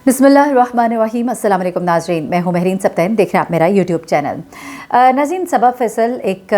बिस्मिल्लाहिर्रहमानिर्रहीम। अस्सलाम वालेकुम नाज़रीन, मैं हूँ महरीन सब्तैन, देख रहे हैं आप मेरा यूट्यूब चैनल। नाज़रीन, सबा फैसल एक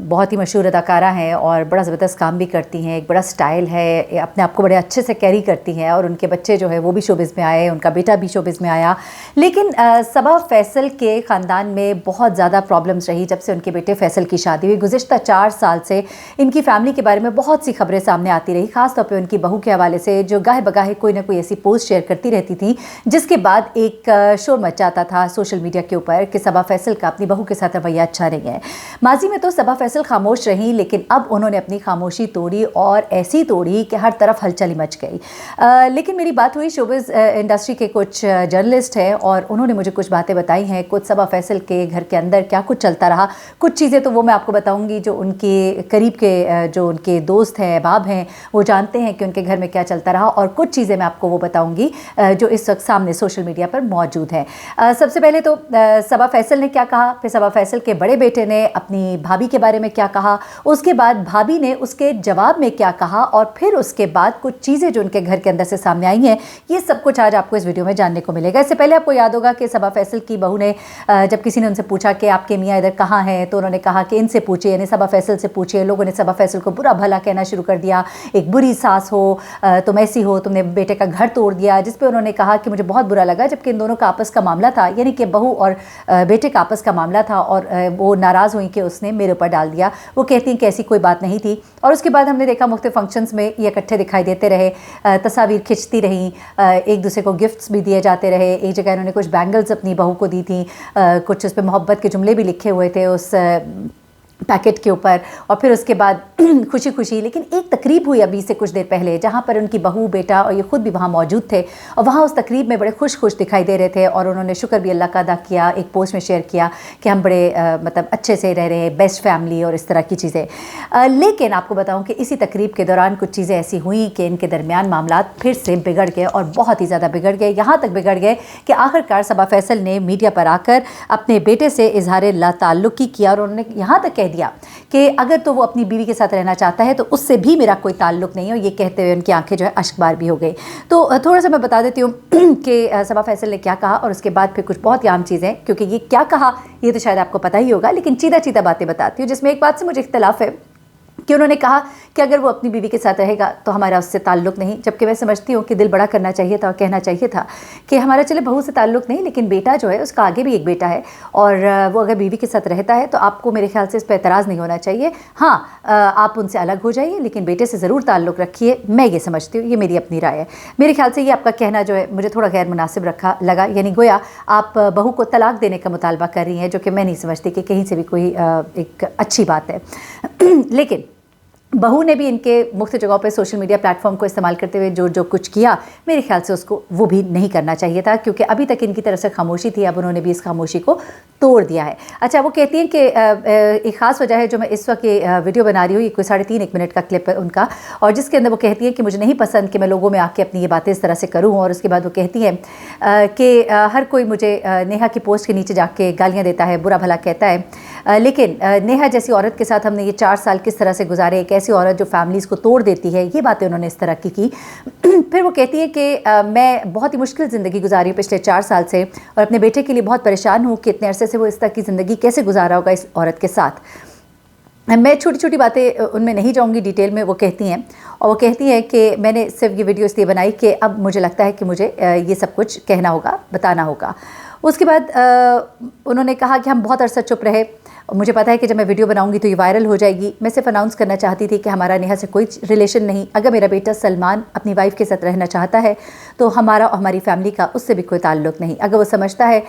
बहुत ही मशहूर अदाकारा हैं और बड़ा ज़बरदस्त काम भी करती हैं। एक बड़ा स्टाइल है, अपने आप को बड़े अच्छे से कैरी करती हैं और उनके बच्चे जो है वो भी शोबिज़ में आए, उनका बेटा भी शोबिज़ में आया। लेकिन सबा फैसल के ख़ानदान में बहुत ज़्यादा प्रॉब्लम्स रही जब से उनके बेटे फैसल की शादी हुई। गुज़िश्ता 4 साल से इनकी फ़ैमिली के बारे में बहुत सी खबरें सामने आती रही, ख़ास तौर पे उनकी बहू के हवाले से, जो गाहे बगाहे कोई ना कोई ऐसी पोस्ट शेयर करती रहती थी जिसके बाद एक शोर मच जाता था सोशल मीडिया के ऊपर कि सबा फैसल का अपनी बहू के साथ रवैया अच्छा नहीं है। माजी में तो सबा फैसल खामोश रहीं, लेकिन अब उन्होंने अपनी खामोशी तोड़ी और ऐसी तोड़ी कि हर तरफ हलचल मच गई। लेकिन मेरी बात हुई शोबिज़ इंडस्ट्री के कुछ जर्नलिस्ट हैं और उन्होंने मुझे कुछ बातें बताई हैं, कुछ सबा फैसल के घर के अंदर क्या कुछ चलता रहा। कुछ चीज़ें तो वो मैं आपको बताऊँगी जो उनके करीब के जो उनके दोस्त हैं, अहबाब हैं, वो जानते हैं कि उनके घर में क्या चलता रहा, और कुछ चीज़ें मैं आपको वो बताऊँगी जो इस वक्त सामने सोशल मीडिया पर मौजूद है। सबसे पहले तो सबा फैसल ने क्या कहा, फिर सबा फैसल के बड़े बेटे ने अपनी भाभी के बारे में क्या कहा, उसके बाद भाभी ने उसके जवाब में क्या कहा, और फिर उसके बाद कुछ चीज़ें जो उनके घर के अंदर से सामने आई हैं, ये सब कुछ आज आपको इस वीडियो में जानने को मिलेगा। इससे पहले आपको याद होगा कि सबा फैसल की बहू ने जब किसी ने उनसे पूछा कि आपके मियाँ इधर कहाँ हैं, तो उन्होंने कहा कि इनसे पूछिए, यानी सबा फैसल से पूछिए। लोगों ने सबा फैसल को बुरा भला कहना शुरू कर दिया, एक बुरी सास हो, तुम ऐसी हो, तुमने बेटे का घर तोड़ दिया, जिस पे उन्होंने कहा कि मुझे बहुत बुरा लगा, जबकि इन दोनों का आपस का मामला था, यानी कि बहू और बेटे का आपस का मामला था, और वो नाराज़ हुई कि उसने मेरे ऊपर डाल दिया। वो कहती हैं कि ऐसी कोई बात नहीं थी। और उसके बाद हमने देखा मुख्तलिफ फंक्शंस में ये इकट्ठे दिखाई देते रहे, तस्वीर खिंचती रहीं, एक दूसरे को गिफ्ट्स भी दिए जाते रहे। एक जगह इन्होंने कुछ बैंगल्स अपनी बहू को दी थी, कुछ उस पर मोहब्बत के जुमले भी लिखे हुए थे उस पैकेट के ऊपर। और फिर उसके बाद खुशी खुशी, लेकिन एक तकरीब हुई अभी से कुछ देर पहले जहाँ पर उनकी बहू, बेटा और ये खुद भी वहाँ मौजूद थे, और वहाँ उस तकरीब में बड़े खुश खुश दिखाई दे रहे थे, और उन्होंने शुक्र भी अल्लाह का अदा किया, एक पोस्ट में शेयर किया कि हम बड़े मतलब अच्छे से रह रहे हैं, बेस्ट फैमिली और इस तरह की चीज़ें। लेकिन आपको बताऊँ कि इसी तकरीब के दौरान कुछ चीज़ें ऐसी हुई कि इनके दरमियान मामला फिर से बिगड़ गए, और बहुत ही ज़्यादा बिगड़ गए। यहाँ तक बिगड़ गए कि आखिरकार सबा फैसल ने मीडिया पर आकर अपने बेटे से इजहार लाताल्लुक़ी किया, और उन्होंने यहाँ तक कह दिया कि अगर तो वो अपनी बीवी के साथ रहना चाहता है तो उससे भी मेरा कोई ताल्लुक़ नहीं है। ये कहते हुए उनकी आंखें जो है अश्कबार भी हो गई। तो थोड़ा सा मैं बता देती हूँ कि सबा फैसल ने क्या कहा, और उसके बाद फिर कुछ बहुत ही आम चीज़ें, क्योंकि ये क्या कहा ये तो शायद आपको पता ही होगा, लेकिन चीदा चीदा बातें बताती हूँ, जिसमें एक बात से मुझे इख्तलाफ है कि उन्होंने कहा कि अगर वो अपनी बीवी के साथ रहेगा तो हमारा उससे ताल्लुक़ नहीं। जबकि मैं समझती हूँ कि दिल बड़ा करना चाहिए था और कहना चाहिए था कि हमारा चले बहू से ताल्लुक़ नहीं, लेकिन बेटा जो है उसका आगे भी एक बेटा है, और वो अगर बीवी के साथ रहता है तो आपको मेरे ख्याल से इस पर एतराज़ नहीं होना चाहिए। हाँ, आप उनसे अलग हो जाइए, लेकिन बेटे से ज़रूर ताल्लुक़ रखिए। मैं ये समझती हूँ, ये मेरी अपनी राय है। मेरे ख्याल से ये आपका कहना जो है मुझे थोड़ा गैर मुनासिब लगा, यानी गोया आप बहू को तलाक देने का मुतालबा कर रही हैं, जो कि मैं नहीं समझती कि कहीं से भी कोई एक अच्छी बात है। लेकिन बहू ने भी इनके मुख्त जगहों पे सोशल मीडिया प्लेटफॉर्म को इस्तेमाल करते हुए जो कुछ किया, मेरे ख्याल से उसको वो भी नहीं करना चाहिए था, क्योंकि अभी तक इनकी तरफ से खामोशी थी, अब उन्होंने भी इस खामोशी को तोड़ दिया है। अच्छा, वो कहती हैं कि एक ख़ास वजह है जो मैं इस वक्त वीडियो बना रही हूँ, ये कोई 3.5 मिनट का क्लिप है उनका, और जिसके अंदर वो कहती हैं कि मुझे नहीं पसंद कि मैं लोगों में आके अपनी ये बातें इस तरह से करूँ। और उसके बाद वो कहती हैं कि हर कोई मुझे नेहा की पोस्ट के नीचे जाके गालियाँ देता है, बुरा भला कहता है, लेकिन नेहा जैसी औरत के साथ हमने ये 4 साल किस तरह से गुजारे, एक ऐसी औरत जो फैमिलीज़ को तोड़ देती है, ये बातें उन्होंने इस तरह की। फिर वो कहती है कि मैं बहुत ही मुश्किल ज़िंदगी गुजारी हूँ पिछले 4 साल से, और अपने बेटे के लिए बहुत परेशान हूँ कि इतने अरसे से वो इस तरह की ज़िंदगी कैसे गुजारा होगा इस औरत के साथ। मैं छोटी छोटी बातें उनमें नहीं जाऊंगी डिटेल में। वो कहती हैं, और वो कहती हैं कि मैंने सिर्फ ये वीडियो इसलिए बनाई कि अब मुझे लगता है कि मुझे ये सब कुछ कहना होगा, बताना होगा। उसके बाद उन्होंने कहा कि हम बहुत अरसा चुप रहे, मुझे पता है कि जब मैं वीडियो बनाऊंगी तो ये वायरल हो जाएगी। मैं सिर्फ अनाउंस करना चाहती थी कि हमारा नेहा से कोई रिलेशन नहीं। अगर मेरा बेटा सलमान अपनी वाइफ के साथ रहना चाहता है तो हमारा और हमारी फैमिली का उससे भी कोई ताल्लुक़ नहीं। अगर वो समझता है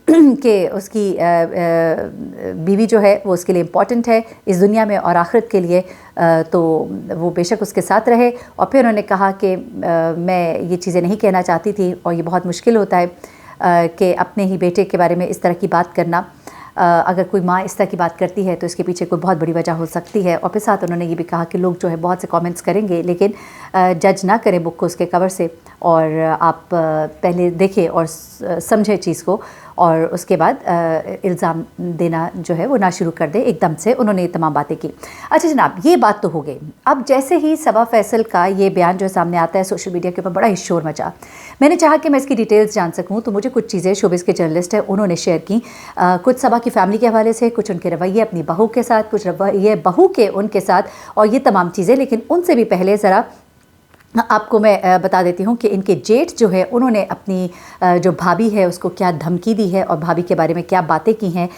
कि उसकी बीवी जो है वो उसके लिए इम्पॉर्टेंट है इस दुनिया में और आखिरत के लिए, तो वो बेशक उसके साथ रहे। और फिर उन्होंने कहा कि मैं ये चीज़ें नहीं कहना चाहती थी, और ये बहुत मुश्किल होता है कि अपने ही बेटे के बारे में इस तरह की बात करना। अगर कोई माँ इस तरह की बात करती है तो इसके पीछे कोई बहुत बड़ी वजह हो सकती है। और फिर साथ उन्होंने ये भी कहा कि लोग जो है बहुत से कमेंट्स करेंगे, लेकिन जज ना करें बुक को उसके कवर से, और आप पहले देखें और समझें चीज़ को, और उसके बाद इल्ज़ाम देना जो है वो ना शुरू कर दे एकदम से। उन्होंने ये तमाम बातें की। अच्छा जनाब, ये बात तो हो गई। अब जैसे ही सबा फैसल का ये बयान जो सामने आता है सोशल मीडिया के ऊपर बड़ा ही शोर मचा। मैंने चाहा कि मैं इसकी डिटेल्स जान सकूं, तो मुझे कुछ चीज़ें शोबिस के जर्नलिस्ट हैं उन्होंने शेयर की, कुछ सबा की फैमिली के हवाले से, कुछ उनके रवैये अपनी बहू के साथ, कुछ रवैये बहू के उनके साथ, और ये तमाम चीज़ें। लेकिन उनसे भी पहले ज़रा आपको मैं बता देती हूँ कि इनके जेठ जो है उन्होंने अपनी जो भाभी है उसको क्या धमकी दी है और भाभी के बारे में क्या बातें की हैं,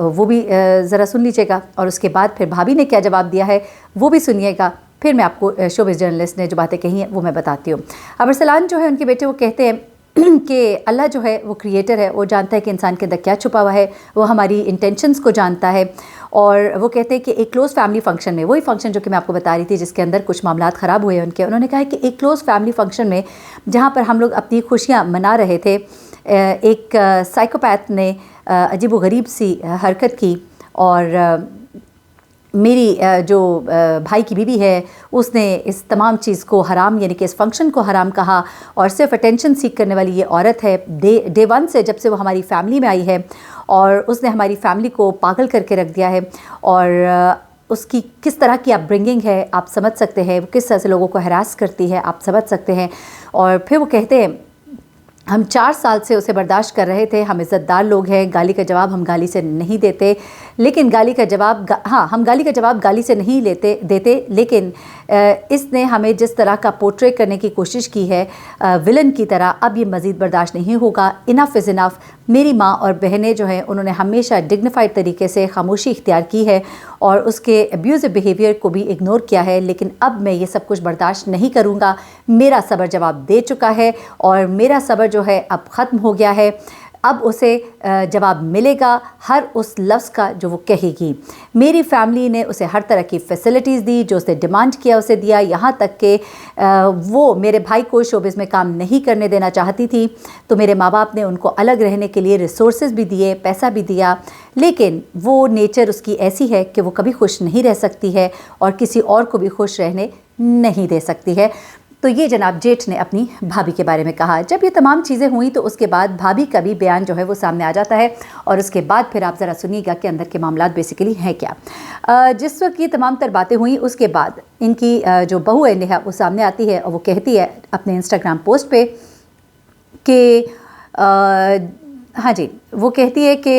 वो भी ज़रा सुन लीजिएगा। और उसके बाद फिर भाभी ने क्या जवाब दिया है वो भी सुनिएगा। फिर मैं आपको शोबिस जर्नलिस्ट ने जो बातें कही हैं वो मैं बताती हूँ। अरसलान जो है उनके बेटे, वो कहते हैं कि अल्लाह जो है वो क्रिएटर है, वो जानता है कि इंसान के अंदर क्या छुपा हुआ है, वो हमारी इंटेंशंस को जानता है। और वो कहते हैं कि एक क्लोज़ फैमिली फंक्शन में, वही फंक्शन जो कि मैं आपको बता रही थी जिसके अंदर कुछ मामलात ख़राब हुए उनके, उन्होंने कहा है कि एक क्लोज़ फैमिली फंक्शन में जहाँ पर हम लोग अपनी खुशियाँ मना रहे थे, एक साइकोपैथ ने अजीब व गरीब सी हरकत की, और मेरी जो भाई की बीवी है उसने इस तमाम चीज़ को हराम, यानी कि इस फंक्शन को हराम कहा, और सिर्फ अटेंशन सीख करने वाली ये औरत है डे वन से, जब से वो हमारी फैमिली में आई है, और उसने हमारी फैमिली को पागल करके रख दिया है। और उसकी किस तरह की अपब्रिंगिंग है आप समझ सकते हैं, वो किस तरह से लोगों को हरास करती है आप समझ सकते हैं। और फिर वो कहते हैं हम 4 साल से उसे बर्दाश्त कर रहे थे, हम इज़्ज़तदार लोग हैं, गाली का जवाब हम गाली से नहीं देते, लेकिन गाली का जवाब हम गाली का जवाब गाली से नहीं देते, लेकिन इसने हमें जिस तरह का पोर्ट्रे करने की कोशिश की है विलन की तरह, अब ये मज़ीद बर्दाश्त नहीं होगा। Enough is enough. मेरी माँ और बहनें जो हैं उन्होंने हमेशा डिग्निफाइड तरीके से खामोशी इख्तियार की है और उसके अब्यूज़िव बिहेवियर को भी इग्नोर किया है, लेकिन अब मैं ये सब कुछ बर्दाश्त नहीं करूँगा। मेरा सब्र जवाब दे चुका है और मेरा सब्र जो है अब ख़त्म हो गया है। अब उसे जवाब मिलेगा हर उस लफ्ज़ का जो वो कहेगी। मेरी फैमिली ने उसे हर तरह की फैसिलिटीज़ दी, जो उसने डिमांड किया उसे दिया, यहाँ तक कि वो मेरे भाई को शोबिज़ में काम नहीं करने देना चाहती थी, तो मेरे माँ बाप ने उनको अलग रहने के लिए रिसोर्सेज भी दिए, पैसा भी दिया, लेकिन वो नेचर उसकी ऐसी है कि वो कभी खुश नहीं रह सकती है और किसी और को भी खुश रहने नहीं दे सकती है। तो ये जनाब जेठ ने अपनी भाभी के बारे में कहा। जब ये तमाम चीज़ें हुई तो उसके बाद भाभी का भी बयान जो है वो सामने आ जाता है, और उसके बाद फिर आप ज़रा सुनिएगा कि अंदर के मामलात बेसिकली हैं क्या। जिस वक्त ये तमाम तर बातें हुई उसके बाद इनकी जो बहू है नेहा वो सामने आती है और वो कहती है अपने इंस्टाग्राम पोस्ट पे कि हाँ जी, वो कहती है कि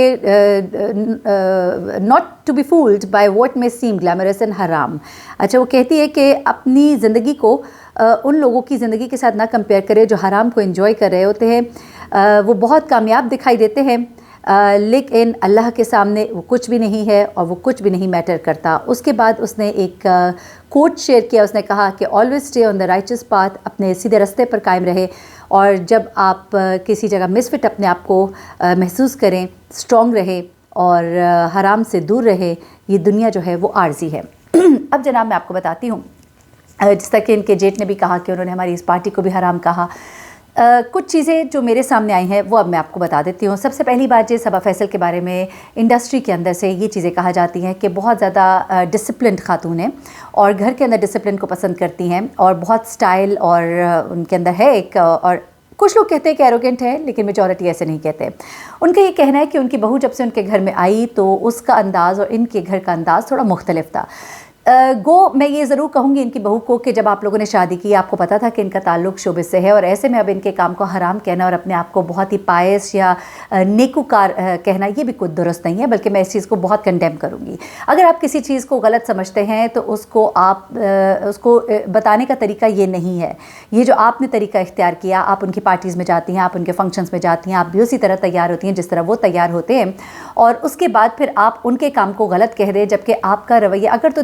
not to be fooled by what may seem glamorous and हराम। अच्छा, वो कहती है कि अपनी ज़िंदगी को उन लोगों की ज़िंदगी के साथ ना कंपेयर करें जो हराम को एंजॉय कर रहे होते हैं। वो बहुत कामयाब दिखाई देते हैं, लेकिन अल्लाह के सामने वो कुछ भी नहीं है और वो कुछ भी नहीं मैटर करता। उसके बाद उसने एक कोट शेयर किया। उसने कहा कि always stay on the righteous path, अपने सीधे रास्ते पर कायम रहे, और जब आप किसी जगह मिसफिट अपने आप को महसूस करें, स्ट्रॉन्ग रहे और हराम से दूर रहे। ये दुनिया जो है वो आर्जी है। अब जनाब मैं आपको बताती हूँ, जिस तरह कि इनके जेठ ने भी कहा कि उन्होंने हमारी इस पार्टी को भी हराम कहा। कुछ चीज़ें जो मेरे सामने आई हैं वो अब मैं आपको बता देती हूँ। सबसे पहली बात, ये सबा फैसल के बारे में इंडस्ट्री के अंदर से ये चीज़ें कहा जाती हैं कि बहुत ज़्यादा डिसिप्लिन्ड खातून हैं और घर के अंदर डिसिप्लिन को पसंद करती हैं, और बहुत स्टाइल और उनके अंदर है एक, और कुछ लोग कहते हैं कि एरोगेंट है, लेकिन मेजॉरिटी ऐसे नहीं कहते। उनका ये कहना है कि उनकी बहू जब से उनके घर में आई तो उसका अंदाज़ और इनके घर का अंदाज़ थोड़ा मुख्तलिफ था। मैं ये ज़रूर कहूँगी इनकी बहू को कि जब आप लोगों ने शादी की आपको पता था कि इनका ताल्लुक़ शोबिस से है, और ऐसे में अब इनके काम को हराम कहना और अपने आप को बहुत ही पायस या नेकुकार कहना, ये भी कुछ दुरुस्त नहीं है, बल्कि मैं इस चीज़ को बहुत कंडेम करूँगी। अगर आप किसी चीज़ को गलत समझते हैं तो उसको बताने का तरीका ये नहीं है। ये जो आपने तरीका इख्तियार किया, आप उनकी पार्टीज़ में जाती हैं, आप उनके फंक्शंस में जाती हैं, आप भी उसी तरह तैयार होती हैं जिस तरह वो तैयार होते हैं, और उसके बाद फिर आप उनके काम को गलत कह दें, जबकि आपका रवैया अगर तो